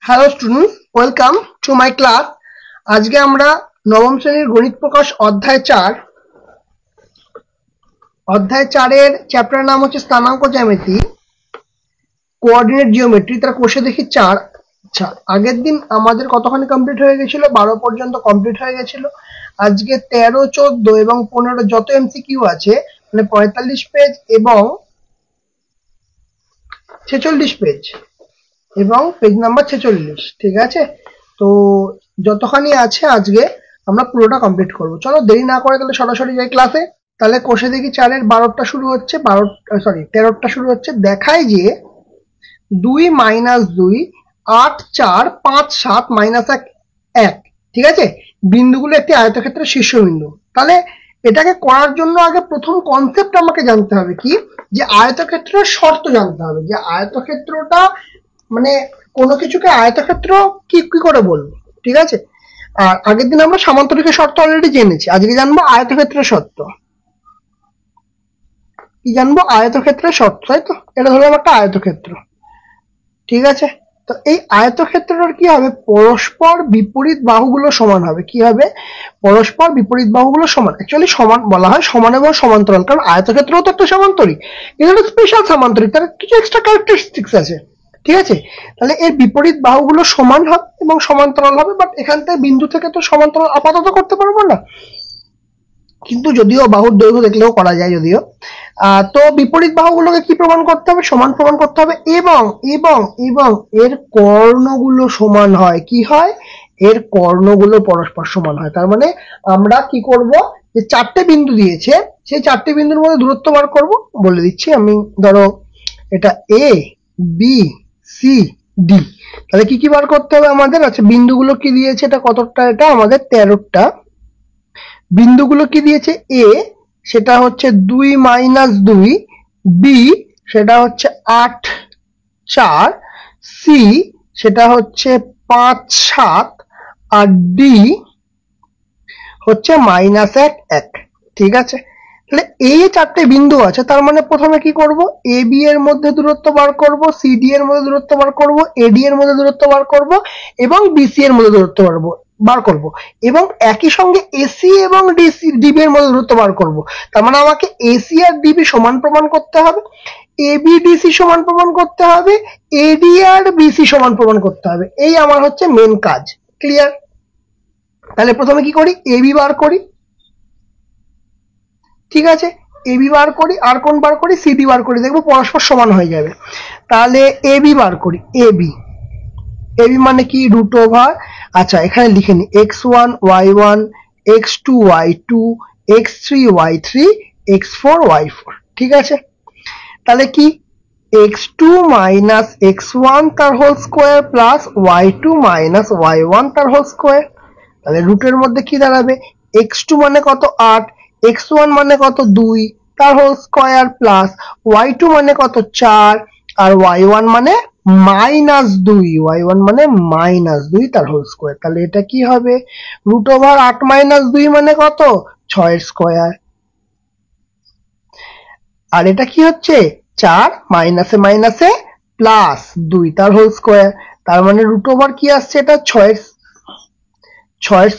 Hello students, welcome to my class. আজকে আমরা নবম শ্রেণীর গণিত প্রকাশ অধ্যায় 4 এর চ্যাপ্টার নাম হচ্ছে স্থানাঙ্ক জ্যামিতি, কোঅর্ডিনেট জিওমেট্রি। তার কোষে দেখি 4। আচ্ছা, আগের দিন আমাদের কতখানি কমপ্লিট হয়ে গেছিল? 12 পর্যন্ত কমপ্লিট হয়ে গেছিল। আজকে 13, 14 এবং 15 যত এমসিকিউ আছে, মানে 45 পেজ এবং 46 পেজ এবং পেজ নাম্বার 46, ঠিক আছে? তো যতখানি আছে আজকে আমরা পুরোটা কমপ্লিট করব। চলো দেরি না করে তাহলে সরাসরি যাই ক্লাসে। তাহলে কোষে দেখি 4 12টা শুরু হচ্ছে, 13টা শুরু হচ্ছে। দেখায় যে 2 - 2 8 4 5 7 -1 1, ঠিক আছে? বিন্দুগুলো একটি আয়তক্ষেত্রের শীর্ষবিন্দু। তাহলে এটাকে করার জন্য আগে প্রথম কনসেপ্ট আমাকে জানতে হবে কি, যে আয়তক্ষেত্রের শর্ত জানতে হবে, যে আয়তক্ষেত্রটা মানে কোনো কিছুকে আয়তক্ষেত্র কি কি করে বলবো, ঠিক আছে? আর আগের দিন আমরা সামান্তরিকের শর্ত অলরেডি জেনেছি, আজকে জানবো আয়তক্ষেত্রের শর্ত। কি জানবো? আয়তক্ষেত্রের শর্ত, তাই তো? এটা ধরলাম একটা আয়তক্ষেত্র, ঠিক আছে? তো এই আয়তক্ষেত্রটার কি হবে? পরস্পর বিপরীত বাহুগুলো সমান হবে। কি হবে? পরস্পর বিপরীত বাহুগুলো সমান। অ্যাকচুয়ালি সমান বলা হয় সমান এবং সমান্তরাল, কারণ আয়তক্ষেত্রও তো একটা সামান্তরিক, এটা একটা স্পেশাল সামান্তরিক, তার কিছু এক্সট্রা ক্যারেক্টারিস্টিক্স আছে, ঠিক আছে? তাহলে এর বিপরীত বাহুগুলো সমান হবে এবং সমান্তরাল হবে। বাট এখান থেকে বিন্দু থেকে তো সমান্তরাল আপাতত করতে পারবো না, কিন্তু যদিও বাহুর দৈর্ঘ্য দেখলেও করা যায় যদিও। তো বিপরীত বাহুগুলোকে কি প্রমাণ করতে হবে? সমান প্রমাণ করতে হবে। এবং এবং এবং এর কর্ণগুলো সমান হয়। কি হয়? এর কর্ণগুলো পরস্পর সমান হয়। তার মানে আমরা কি করব, যে 4টে বিন্দু দিয়েছে, সেই 4টে বিন্দুর মধ্যে দূরত্ব বার করব। বলে দিচ্ছি আমি, ধরো এটা এ বি সি ডি। তাহলে কি কি বার করতে হবে আমাদের? আচ্ছা, বিন্দুগুলো কি দিয়েছে? এটা কতটা? এটা আমাদের 13টা। বিন্দুগুলো কি দিয়েছে? এ সেটা হচ্ছে 2 - 2, বি সেটা হচ্ছে 8 4, সি সেটা হচ্ছে 5 7, আর ডি হচ্ছে -1 1, ঠিক আছে? তাহলে এই 4টে বিন্দু আছে, তার মানে প্রথমে কি করব? এ বি এর মধ্যে দূরত্ব বার করব, সি ডি এর মধ্যে দূরত্ব বার করব, এডি এর মধ্যে দূরত্ব বার করব এবং বিসি এর মধ্যে দূরত্ব বার করব, এবং একই সঙ্গে এসি এবং ডিবি এর মধ্যে দূরত্ব বার করব। তার মানে আমাকে এসি আর ডিবি সমান প্রমাণ করতে হবে, এবি ডিসি সমান প্রমাণ করতে হবে, এডি আর বিসি সমান প্রমাণ করতে হবে। এই আমার হচ্ছে মেন কাজ। ক্লিয়ার? তাহলে প্রথমে কি করি? এবি বার করি, ঠিক আছে? এবি বার করি, আর কোন বার করি? সিডি বার করি, দেখবো পরস্পর সমান হয়ে যাবে। তাহলে এবি বার করি। এবি এবি মানে কি? √। আচ্ছা, এখানে লিখে নি x1 y1 x2 y2 x3 y3 x4 y4, ঠিক আছে? তাহলে কি? x2 - x1 তার whole square plus y2 - y1 তার হোল স্কোয়ার। তাহলে রুটের মধ্যে কি দাঁড়াবে? x2 মানে কত? 8, x1 মানে কত? 2 তার হোল স্কোয়ার প্লাস y2 মানে কত? 4, আর y1 মানে -2, y1 মানে -2 তার হোল স্কোয়ার। তাহলে এটা কি হবে? √8 - 2 মানে কত? 6 এর স্কোয়ার। আর এটা কি হচ্ছে? 4 মাইনাসে মাইনাসে প্লাস 2 তার হোল স্কোয়ার। তার মানে √, কি আসছে? এটা 6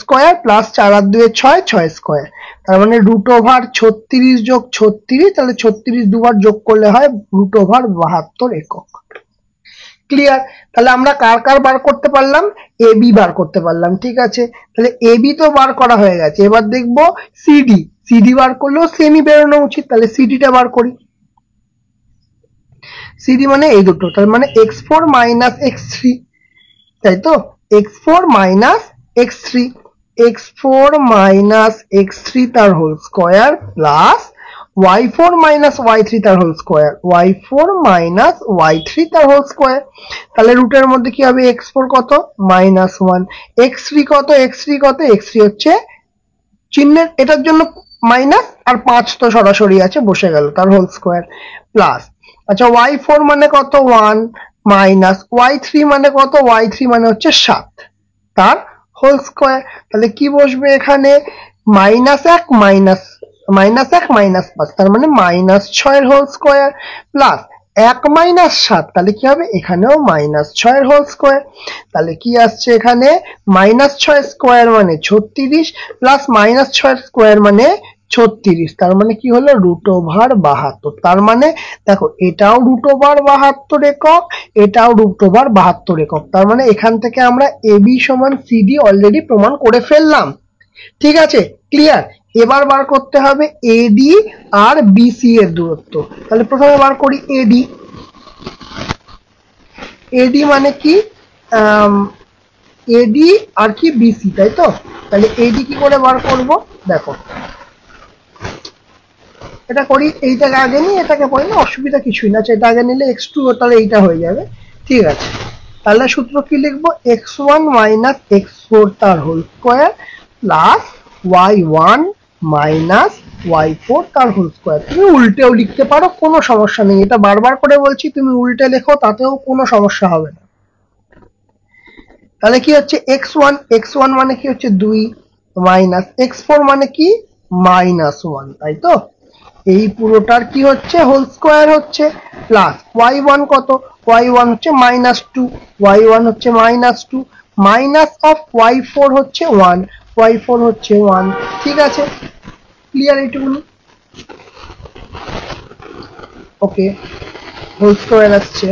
স্কোয়ার প্লাস 4 আর 2 6, 6 স্কোয়ার। তার মানে √36 যোগ 36, তাহলে 36 দুবার যোগ করলে হয় √72 একক। ক্লিয়ার? তাহলে আমরা কার কার বার করতে পারলাম? এবি বার করতে পারলাম, ঠিক আছে? তাহলে এবি তো বার করা হয়ে গেছে, এবার দেখবো সিডি বার করলেও সেমই বেরোনো উচিত। তাহলে সিডিটা বার করি। সিডি মানে এই দুটো, তার মানে x4 - x3, তাই তো? x4 - x3, x4 - x3 তার whole square plus y4 - y3 তার হোল স্কোয়ার, y4 - y3 তার হোল স্কোয়ার। তাহলে রুটের মধ্যে কি হবে? x4 কত? -1, x3 কত? x3 কত? x3 হচ্ছে চিহ্নের এটার জন্য মাইনাস, আর 5 তো সরাসরি আছে, বসে গেল, তার হোল স্কোয়ার প্লাস। আচ্ছা, y4 মানে কত? 1 মাইনাস y3 মানে কত? y3 মানে হচ্ছে 7 তার হোল স্কোয়ার। তাহলে কি বসবে এখানে? -1 - -5, তার মানে -6 এর হোল স্কোয়ার প্লাস 1 মাইনাস 7, তাহলে কি হবে এখানেও -6 এর হোল স্কোয়ার। তাহলে কি আসছে এখানে -6 স্কোয়ার মানে 36 প্লাস -6 স্কোয়ার মানে 36, তার মানে কি হলো √72। তার মানে দেখো এটাও √72 একক, এটাও √72 একক। তার মানে এখান থেকে আমরা AB সমান CD অলরেডি প্রমাণ করে ফেললাম। ঠিক আছে, ক্লিয়ার। এবার বার করতে হবে এডি আর বিসি এর দূরত্ব। তাহলে প্রথমে বার করি এডি। এডি মানে কি এডি আর কি বিসি, তাই তো? তাহলে এডি কি করে বার করব দেখো, এটা করি, এইটাকে আগে নিই, এটাকে পরে না, অসুবিধা কিছুই না। এটা আগে নিলে x2 তাহলে এইটা হয়ে যাবে। ঠিক আছে, তাহলে সূত্র কি লিখবো, x1 মাইনাস x4 তার whole square plus y1 minus y4 তার হোল স্কোয়ার। তুমি উল্টেও লিখতে পারো, কোনো সমস্যা নেই। এটা বারবার করে বলছি, তুমি উল্টে লেখো, তাতেও কোনো সমস্যা হবে না। তাহলে কি হচ্ছে x1, x1 মানে কি হচ্ছে 2 মাইনাস x4 মানে কি -1, তাই তো? এই পুরোটার কি হচ্ছে হোল স্কোয়ার হচ্ছে প্লাস y1 কত, y1 হচ্ছে -2, y1 হচ্ছে -2 মাইনাস অফ y4 হচ্ছে 1, y4 হচ্ছে 1। ঠিক আছে, ক্লিয়ার এইটুকুনি? ওকে, হোল স্কোয়ার আসছে।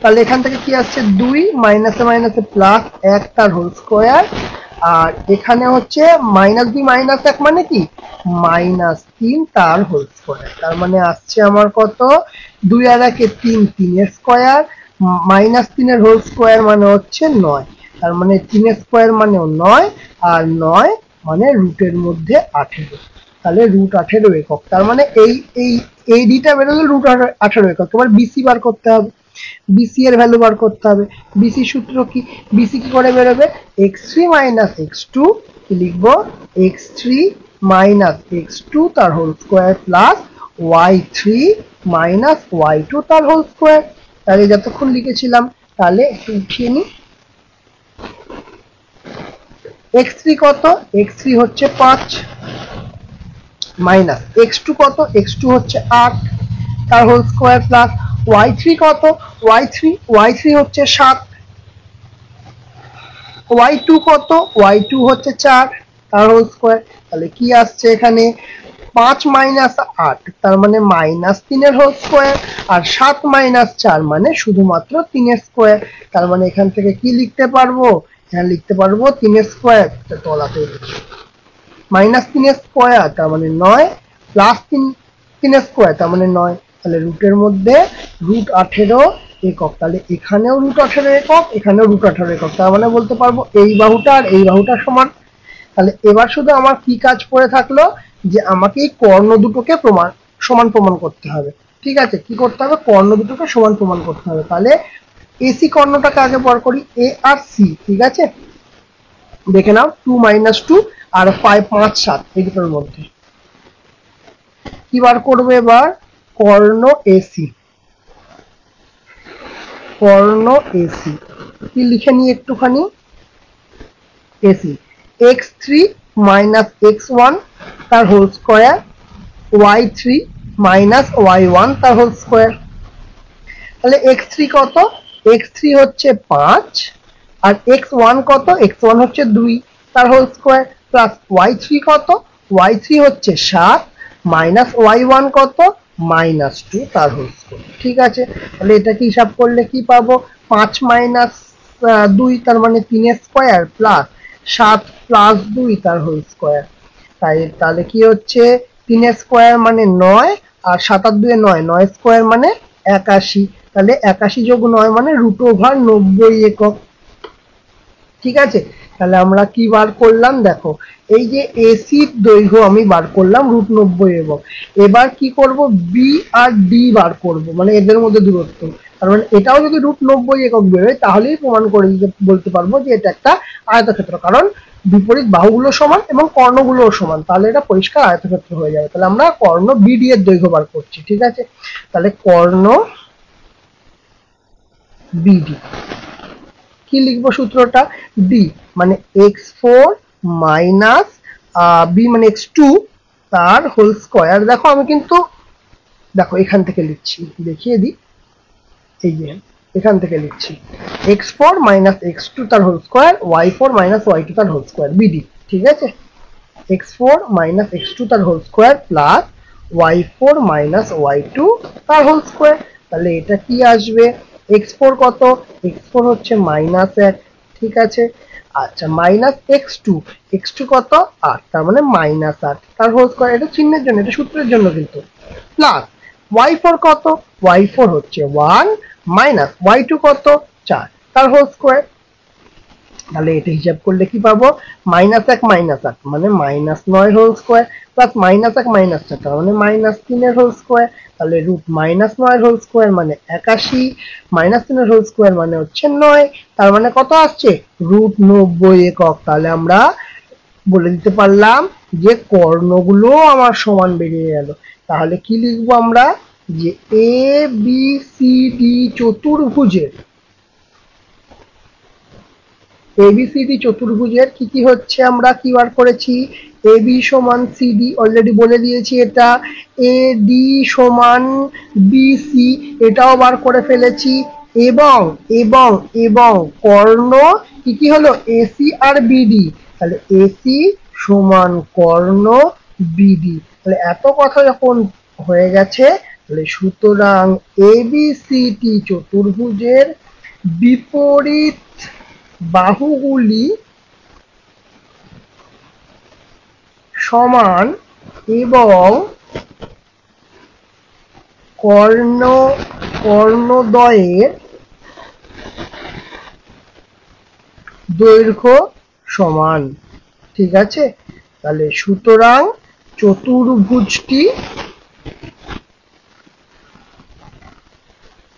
তাহলে এখান থেকে কি আসছে 2 মাইনাসে মাইনাসে প্লাস 1 তার হোল স্কোয়ার, আর এখানে হচ্ছে -2 -1 মানে কি -3 তার হোল স্কোয়ার। তার মানে আসছে আমার কত, 2 আর 1 3, 3 এর স্কোয়ার -3 এর হোল স্কোয়ার মানে হচ্ছে 9। তার মানে 3 এর স্কোয়ার মানেও 9, আর 9 মানে রুটের মধ্যে 18। তাহলে √18 একক। তার মানে এই ডিটা বেরোলে √18 একক। তোমার বিসি বার করতে হবে, বিসি এর ভ্যালু বার করতে হবে। বিসি সূত্র কি, বিসি কি করে বেরোবে, x3 মাইনাস x2, কি লিখবো x3 মাইনাস x2 তার whole square plus y3 minus y2 তার হোল স্কোয়ার। তাহলে যতক্ষণ লিখেছিলাম, তাহলে একটু উঠিয়ে নি। x3 কত, x3 হচ্ছে 5 মাইনাস x2 কত, x2 হচ্ছে 8 তার হোল স্কোয়ার প্লাস y3 কত, y3 হচ্ছে 7, y2 কত, y2 হচ্ছে 4 তার হোল স্কোয়ার। তাহলে কি আসছে এখানে 5 মাইনাস 8, তার মানে -3 এর হোল স্কোয়ার, আর 7 মাইনাস 4 মানে শুধুমাত্র 3 এর স্কোয়ার। তার মানে এখান থেকে কি লিখতে পারবো, এখানে লিখতে পারবো 3 এর স্কোয়ার, তলাতে -3 এর স্কোয়ার তার মানে 9 প্লাস 3 এর স্কোয়ার তার মানে 9। তাহলে রুটের মধ্যে √18 একক। তাহলে এখানেও √18 একক, এখানেও √18 একক। তার মানে বলতে পারবো এই বাহুটা আর এই বাহুটা সমান। তাহলে এবার শুধু আমার কি কাজ পড়ে থাকলো, যে আমাকে এই কর্ণ দুটোকে সমান প্রমাণ করতে হবে। ঠিক আছে, কি করতে হবে, কর্ণ দুটোকে সমান প্রমাণ করতে হবে। তাহলে এসি কর্ণটাকে আগে বার করি, এ আর সি। ঠিক আছে, দেখে নাও 2 - 2 আর 5 5 7 এই দুটোর মধ্যে কি বার করবে এবার, কর্ণ এসি। কর্ণ এসি কি লিখে নি একটুখানি, এসি x3 মাইনাস x1 তার whole square, y3 minus y1 তার হোল স্কোয়ার। তাহলে x3 কত, x3 হচ্ছে 5, আর x1 কত, x1 হচ্ছে 2 তার হোল স্কোয়ার প্লাস y3 কত, y3 হচ্ছে 7 মাইনাস y1 কত -2 তার হোল স্কোয়ার। ঠিক আছে, তাহলে এটাকে হিসাব করলে কি পাবো, 5 মাইনাস 2 তার মানে 3 এর স্কোয়ার প্লাস 7 প্লাস 2 তার হোল স্কোয়ার। তাহলে কি হচ্ছে 3 এর স্কোয়ার মানে 9, আর 7 আর 2 9, 9 স্কোয়ার মানে 81। তাহলে 81 যোগ 9 মানে √90 একক। ঠিক আছে, তাহলে আমরা কি বার করলাম দেখো, এই যে এসির দৈর্ঘ্য আমি বার করলাম √90 একক। এবার কি করব, বি আর ডি বার করব, মানে এদের মধ্যে দূরত্ব। তার মানে এটাও যদি √90 একক বেরোয়, তাহলেই প্রমাণ করে বলতে পারবো যে এটা একটা আয়তক্ষেত্র, কারণ বিপরীত বাহুগুলো সমান এবং কর্ণগুলোও সমান। তাহলে এটা পরিষ্কার আয়তক্ষেত্র হয়ে যাবে। তাহলে আমরা কর্ণ বিডি এর দৈর্ঘ্য বার করছি। ঠিক আছে, তাহলে কর্ণ বিডি কি লিখবো, সূত্রটা ডি মানে x4 মাইনাস বি মানে x2 তার হোল স্কোয়ার। দেখো আমি কিন্তু দেখো এখান থেকে লিখছি, দেখিয়ে দিই, এই যে এখান থেকে লিখছি x4 মাইনাস x2 তার whole square y4 minus y2 তার হোল স্কোয়ার বিডি। ঠিক আছে, x4 মাইনাস x2 তার whole square plus y4 minus y2 তার হোল স্কোয়ার। তাহলে এটা কি আসবে, x4 কত, x4 হচ্ছে -1, ঠিক আছে। আচ্ছা মাইনাস x2 কত 8, তার মানে -8 তার হোল স্কোয়ার, এটা চিহ্নের জন্য, এটা সূত্রের জন্য কিন্তু, প্লাস y4 কত, y4 হচ্ছে 1 মাইনাস y2 কত 4 তার হোল স্কোয়ার। তাহলে এটা হিসাব করলে কি পাবো, -1 -8 মানে -9 হোল স্কোয়ার প্লাস -1 -4 তার মানে -3 হোল স্কোয়ার। তাহলে রুট -9 হোল স্কোয়ার মানে 81, -3 হোল স্কোয়ার মানে হচ্ছে 9, তার মানে কত আসছে, রুট 90 একক। তাহলে আমরা বলে দিতে পারলাম যে কর্ণগুলো আমার সমান বেরিয়ে গেল। তাহলে কি লিখবো আমরা, যে এ বি সি ডি চতুর্ভুজের, এবিসিডি চতুর্ভুজের কি কি হচ্ছে, আমরা কি বার করেছি, এবি সমান সিডি অলরেডি বলে দিয়েছি, এটা এডি সমান বিসি এটাও বার করে ফেলেছি, এবং এবং এবং কর্ণ কি কি হলো, এসি আর বিডি। তাহলে এসি সমান কর্ণ বিডি। তাহলে এত কথা যখন হয়ে গেছে, তাহলে সুতরাং এবিসিডি চতুর্ভুজের বিপরীত বাহুগুলি সমান এবং কর্ণদ্বয়ের দৈর্ঘ্য সমান। ঠিক আছে, তাহলে সুতরাং চতুর্ভুজটি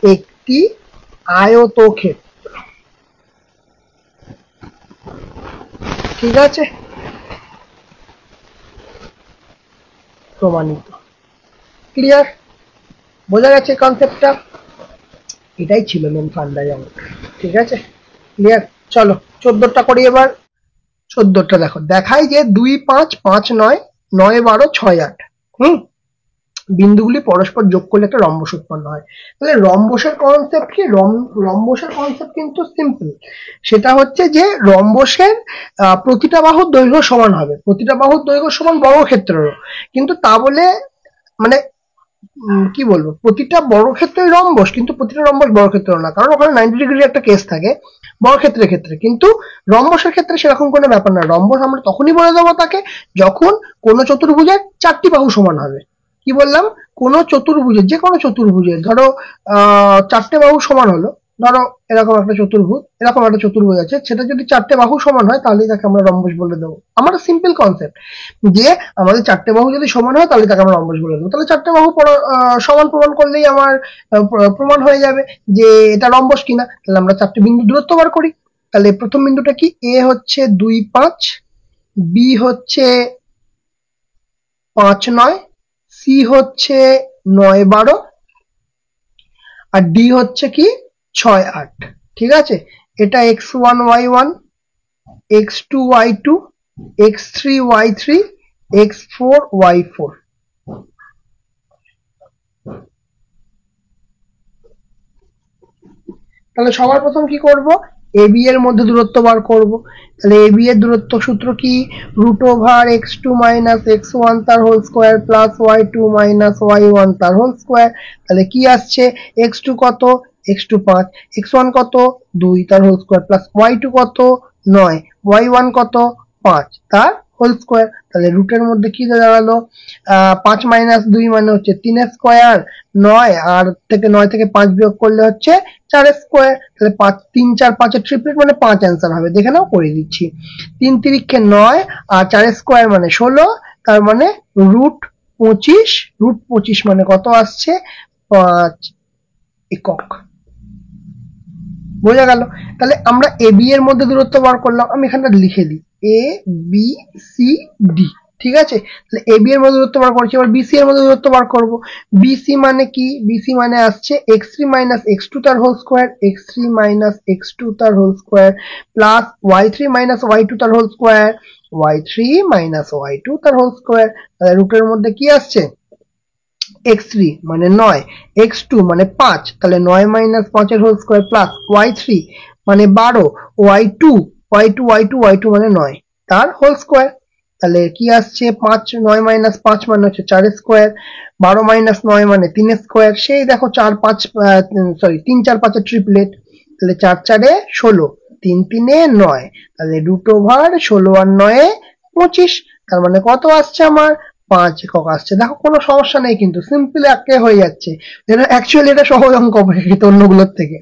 একটি আয়তক্ষেত্র। ঠিক আছে, প্রমাণিত। ক্লিয়ার, বোঝা গেছে কনসেপ্টটা, এটাই ছিল মেন ফান্ডা যেমন। ঠিক আছে, ক্লিয়ার। চলো 14টা করি এবার। 14টা দেখো, দেখাই যে 2 5 5 9 9 12 6 8 বিন্দুগুলি পরস্পর যোগ করলে একটা রম্বস উৎপন্ন হয়। তাহলে রম্বসের কনসেপ্ট কি, রম্বসের কনসেপ্ট কিন্তু সিম্পল, সেটা হচ্ছে যে রম্বসের প্রতিটা বাহুর দৈর্ঘ্য সমান হবে, প্রতিটা বাহুর দৈর্ঘ্য সমান বর্গক্ষেত্রেরও, কিন্তু তা বলে মানে কি বলবো, প্রতিটা বর্গক্ষেত্রই রম্বস, কিন্তু প্রতিটা রম্বস বর্গক্ষেত্র না, কারণ ওখানে 90 ডিগ্রির একটা কেস থাকে বর্গক্ষেত্রের ক্ষেত্রে, কিন্তু রম্বসের ক্ষেত্রে সেরকম কোনো ব্যাপার না। রম্বস আমরা তখনই বলে দেবো তাকে যখন কোনো চতুর্ভুজের 4টি বাহু সমান হবে। কি বললাম, কোনো চতুর্ভুজের, যে কোনো চতুর্ভুজের ধরো 4টে বাহু সমান হলো, ধরো এরকম একটা চতুর্ভুজ, এরকম একটা চতুর্ভুজ আছে, সেটা যদি 4টে বাহু সমান হয় তাহলে তাকে আমরা রম্বস বলে দেবো। আমার সিম্পল কনসেপ্ট যে আমাদের 4টে বাহু যদি সমান হয় তাহলে তাকে আমরা রম্বস বলে দেবো। তাহলে 4টে বাহু সমান প্রমাণ করলেই আমার প্রমাণ হয়ে যাবে যে এটা রম্বস কিনা। তাহলে আমরা 4টে বিন্দু দূরত্ব বার করি। তাহলে প্রথম বিন্দুটা কি, এ হচ্ছে 2 5, বি হচ্ছে 5 9, সি হচ্ছে 9 12, আর ডি হচ্ছে কি 6 8। ঠিক আছে, এটা x1 y1, x2 y2, x3 y3, x4 y4। তাহলে সবার প্রথম কি করব, এবি এর মধ্যে দূরত্ব বার করব। তাহলে এবি এর দূরত্ব সূত্র কি, √x2 মাইনাস x1 তার whole square plus y2 minus y1 তার হোল স্কোয়ার। তাহলে কি আসছে, x2 কত, x2 5, x1 কত 2 তার হোল স্কোয়ার প্লাস y2 কত 9, y1 কত 5 তার হোল স্কোয়ার। তাহলে রুটের মধ্যে কি দাঁড়ালো, 5 মাইনাস 2 মানে হচ্ছে 3 স্কোয়ার, 9 আর থেকে 9 থেকে 5 বিয়োগ করলে হচ্ছে 4 স্কোয়ার। তাহলে 5 3 4 5 এর ট্রিপলেট মানে 5 অ্যান্সার হবে, দেখে নাও করে দিচ্ছি। 3 তিরিক্ষে 9 আর 4 স্কোয়ার মানে 16, তার মানে √25, √25 মানে কত আসছে 5 একক। বোঝা গেল। তাহলে আমরা এ বি এর মধ্যে দূরত্ব বার করলাম, আমি এখানটা লিখে দিই এ বি সি ডি। ঠিক আছে, তাহলে এ বি এর মধ্যে দূরত্ব বার করছি, এবার বিসি এর মধ্যে দূরত্ব বার করব। বিসি মানে কি, বিসি মানে আসছে x3 মাইনাস x2 তার whole square, x3 minus x2 তার whole square plus y3 minus y2 তার whole square, y3 minus y2 তার হোল স্কোয়ার। তাহলে রুটের মধ্যে কি আসছে x3 মানে 9, x2 মানে 5, তাহলে 9 মাইনাস 5 এর হোল স্কয়ার প্লাস y3 মানে 12, y2 মানে 9 তার হোল স্কয়ার। তাহলে কি আসছে 5 9 মাইনাস 5 মানে হচ্ছে 4 স্কয়ার, 12 মাইনাস 9 মানে 3 স্কয়ার। সেই দেখো 4 5 সরি 3 4 5 এর ট্রিপলেট, তাহলে 4 4 এ 16, 3 3 এ 9, তাহলে রুট ওভার 16 আর 9 25। তার মানে কত আসছে আমার 5 একক আসছে। দেখো কোনো সমস্যা নেই, কিন্তু সিম্পল একে হয়ে যাচ্ছে। এটা অ্যাকচুয়ালি এটা সহজ অঙ্ক অপেক্ষাকৃত অন্যগুলোর থেকে।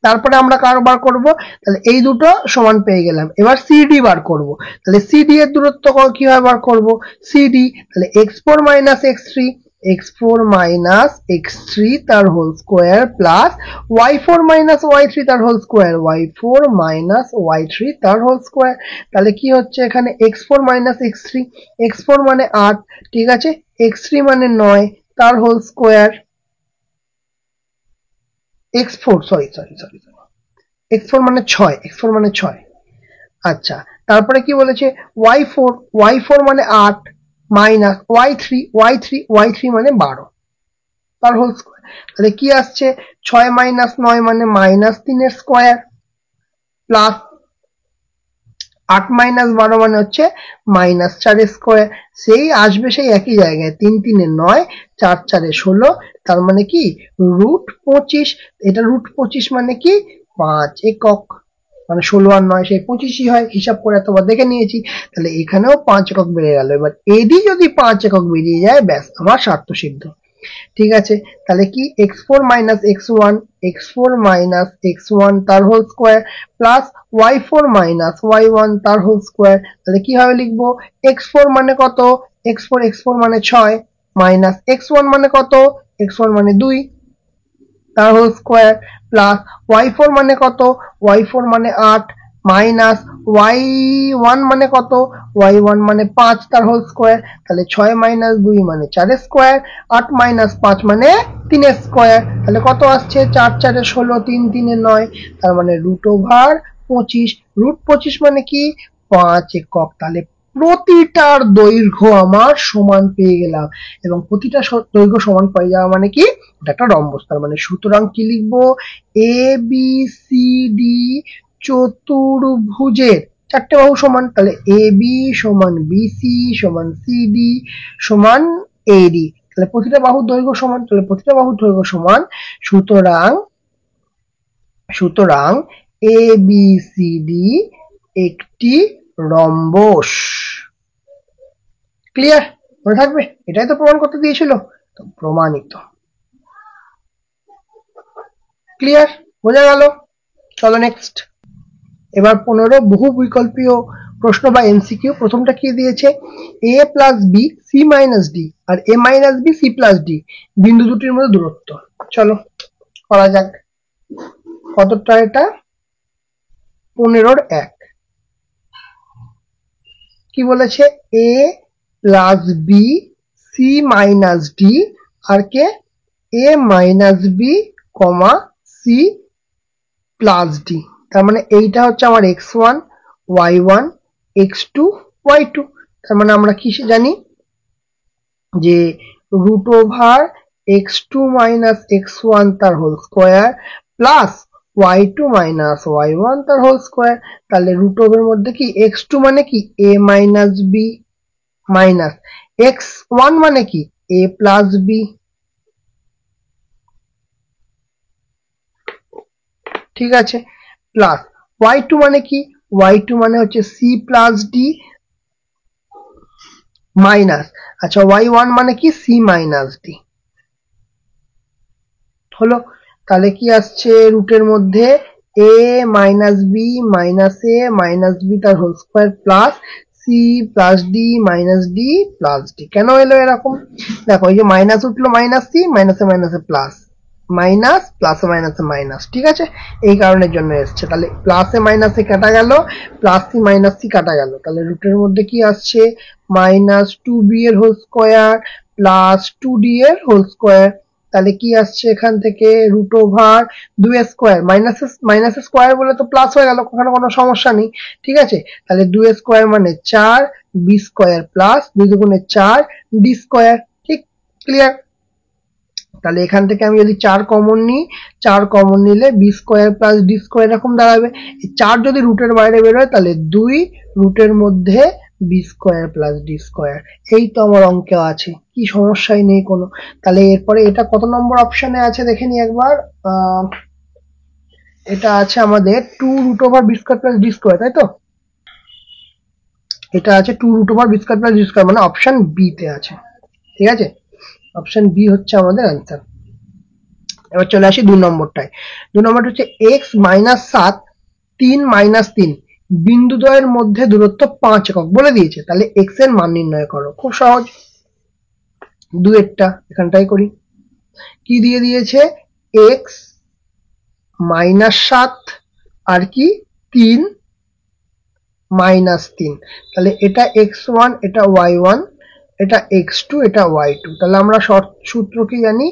তারপরে আমরা কার বার করব, তাহলে এই দুটো সমান পেয়ে গেলাম। এবার সিডি বার করব। তাহলে সিডি এর দূরত্ব কিভাবে বার করব, সিডি তাহলে x4 minus x3, x4 minus x3 তার whole square plus y4 minus y3 তার whole square, y4 minus y3 তার হোল স্কয়ার। তাহলে কি হচ্ছে এখানে x4 মাইনাস x3, x4 মানে 8, ঠিক আছে, x3 মানে 9 তার whole square, x4 sorry x4 মানে 6, আচ্ছা। তারপরে কি বলেছে y4 মানে 8 মাইনাস y3 মানে 12 তার হোল স্কয়ার। তাহলে কি আসছে 6 মাইনাস 9 মানে মাইনাস 3 এর স্কয়ার প্লাস 8 মাইনাস 12 মানে হচ্ছে মাইনাস 4 এর স্কয়ার। সেই আসবে সেই একই জায়গায়, 3 3 এ 9, 4 4 এ 16, তার মানে কি রুট 25। এটা রুট 25 মানে কি 5 একক, মানে 16 আর 9 সেই 25ই হয়, হিসাব করে এতবার দেখে নিয়েছি। তাহলে এখানেও 5 একক বেড়ে গেল। এবার এডি যদি 5 একক বেরিয়ে যায়, ব্যাস আমার স্বার্থ সিদ্ধ। ঠিক আছে, তাহলে কি x4 মাইনাস x1 তার whole square plus y4 minus y1 তার হোল স্কয়ার। তাহলে কিভাবে লিখবো, x4 মানে কত, x4 মানে 6 মাইনাস x1 মানে কত, x1 মানে 2 তার হোল স্কয়ার প্লাস y4 মানে কত, y4 মানে 8 মাইনাস y1 মানে কত, y1 মানে 5 তার হোল স্কয়ার। তাহলে 6 মাইনাস 2 মানে 4 স্কয়ার, 8 মাইনাস 5 মানে 3 স্কয়ার। তাহলে কত আসছে 4 4 এ 16, 3 3 এ 9, তার মানে রুট ওভার 25। রুট 25 মানে কি 5 একক। তাহলে প্রতিটার দৈর্ঘ্য আমার সমান পেয়ে গেলাম, এবং প্রতিটা দৈর্ঘ্য সমান পেয়ে যাওয়া মানে কি এটা একটা রম্বস। তার মানে সুতরাং কি লিখবো, এ বি সি ডি চতুর্ভুজের চারটে বাহু সমান। তাহলে এ বি সমান বিসি সমান সিডি সমান এডি। তাহলে প্রতিটা বাহুর দৈর্ঘ্য সমান, তাহলে প্রতিটা বাহুর দৈর্ঘ্য সমান। সুতরাং এ বি সি ডি একটি রম্বস। ক্লিয়ার, মনে থাকবে, এটাই তো প্রমাণ করতে দিয়েছিল, তো প্রমাণিত। ক্লিয়ার, বোঝা গেল। চলো নেক্সট। এবার 15 বহু বিকল্পীয় প্রশ্ন বা এমসিকিউ। প্রথমটা কি দিয়েছে, A plus B C minus D আর A minus B C plus D বিন্দু দুটির মধ্যে দূরত্ব। চলো করা যাক। কতটা এটা, 15-1। কি বলেছে, A plus B C minus D আর কে A minus B comma C plus D. তার মানে এইটা হচ্ছে আমার x1 y1 x2 y2। তার মানে আমরা কি জানি যে root over x2 minus x1 তার whole square plus y2 minus y1 তার হোল স্কয়ার। তাহলে রুট ওভার মধ্যে কি x2 মানে কি a minus B minus x1 মানে কি a প্লাস বি, ঠিক আছে, প্লাস y2 মানে কি, y2 মানে হচ্ছে c প্লাস ডি মাইনাস, আচ্ছা y1 মানে কি c মাইনাস ডি। হলো, তাহলে কি আসছে রুটের মধ্যে a minus B minus A minus B তার whole square plus C plus D minus D plus D. কেন এলো এরকম, দেখো এই যে মাইনাস উঠলো মাইনাস সি, মাইনাসে মাইনাসে প্লাস, মাইনাস প্লাসে মাইনাসে মাইনাস, ঠিক আছে, এই কারণের জন্য এসছে। তাহলে প্লাসে মাইনাসে কাটা গেল, প্লাস সি মাইনাস সি কাটা গেল, তাহলে রুটের মধ্যে কি আসছে মাইনাস 2b এর হোল স্কয়ার প্লাস 2d এর হোল স্কয়ার। তাহলে কি আসছে এখান থেকে root over 2 square minus square বলে তো প্লাস হয়ে গেল, ওখানে কোনো সমস্যা নেই, ঠিক আছে। তাহলে 2 স্কয়ার মানে 4, বি স্কয়ার প্লাস 2 দুগুণে 4 ডি স্কয়ার। ঠিক, ক্লিয়ার। তাহলে এখান থেকে আমি যদি 4 কমন নিই, 4 কমন নিলে B square plus D square এরকম দাঁড়াবে। 4 যদি রুটের বাইরে বেরোয় তাহলে 2 রুটের মধ্যে B square plus D square. এই তো আমার অঙ্কে আছে, কি সমস্যাই নেই কোনো। তাহলে এরপরে এটা কত নম্বর অপশনে আছে দেখে নি একবার। এটা আছে আমাদের 2 root over B square plus D square, তাই তো? এটা আছে 2 root over B square plus D square, মানে অপশন বি তে আছে। ঠিক আছে, অপশন বি হচ্ছে আমাদের অ্যান্সার। এবার চলে আসি 2 নম্বরটায়। 2 নম্বরটা হচ্ছে এক্স মাইনাস 7 3 মাইনাস 3 বিন্দুদ্বয়ের মধ্যে দূরত্ব 5 একক বলে দিয়েছে, তাহলে এক্স এর মান নির্ণয় করো। খুব সহজ, 2 এরটা এখানটাই করি। কি দিয়ে দিয়েছে? এক্স মাইনাস 7 আর কি 3 মাইনাস 3, তাহলে এটা x1, এটা y1, এটা x2, এটা y2। তাহলে আমরা শর্ট সূত্র কি জানি?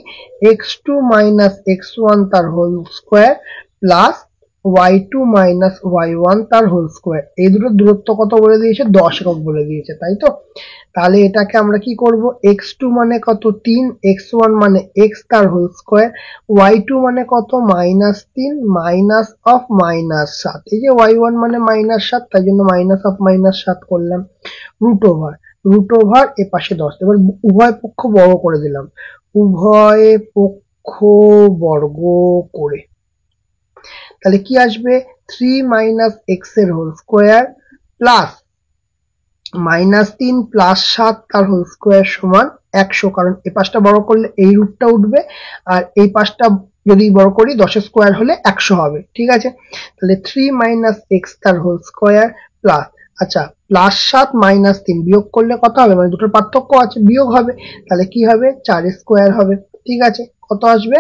x2 মাইনাস x1 তার whole square plus y2 minus y1 তার হোল স্কোয়ার। এই দুটো দূরত্ব কত বলে দিয়েছে? 10 একক বলে দিয়েছে, তাই তো? তাহলে এটাকে আমরা কি করব? x2 মানে কত? 3, x1 মানে x তার হোল স্কোয়ার, y2 মানে কত? Minus 3 minus of minus 7। এই যে y1 মানে মাইনাস 7, তাই জন্য মাইনাস অফ মাইনাস 7 করলাম। রুট ওভার এ পাশে 10। এবার উভয় পক্ষ বর্গ করে দিলাম, উভয় পক্ষ বর্গ করে তাহলে কি আসবে? 3 মাইনাস এক্স এর whole square plus minus 3 plus 7 তার হোল স্কোয়ার সমান 100, কারণ এই পাশটা বড় করলে এই রুটটা উঠবে, আর এই পাশটা যদি বড় করি 10 স্কোয়ার হলে 100 হবে। ঠিক আছে, তাহলে 3 মাইনাস এক্স তার হোল স্কোয়ার প্লাস, আচ্ছা প্লাস 7 মাইনাস 3 বিয়োগ করলে কত হবে? মানে দুটোর পার্থক্য আছে, বিয়োগ হবে, তাহলে কি হবে? 4 স্কোয়ার হবে। ঠিক আছে, কত আসবে?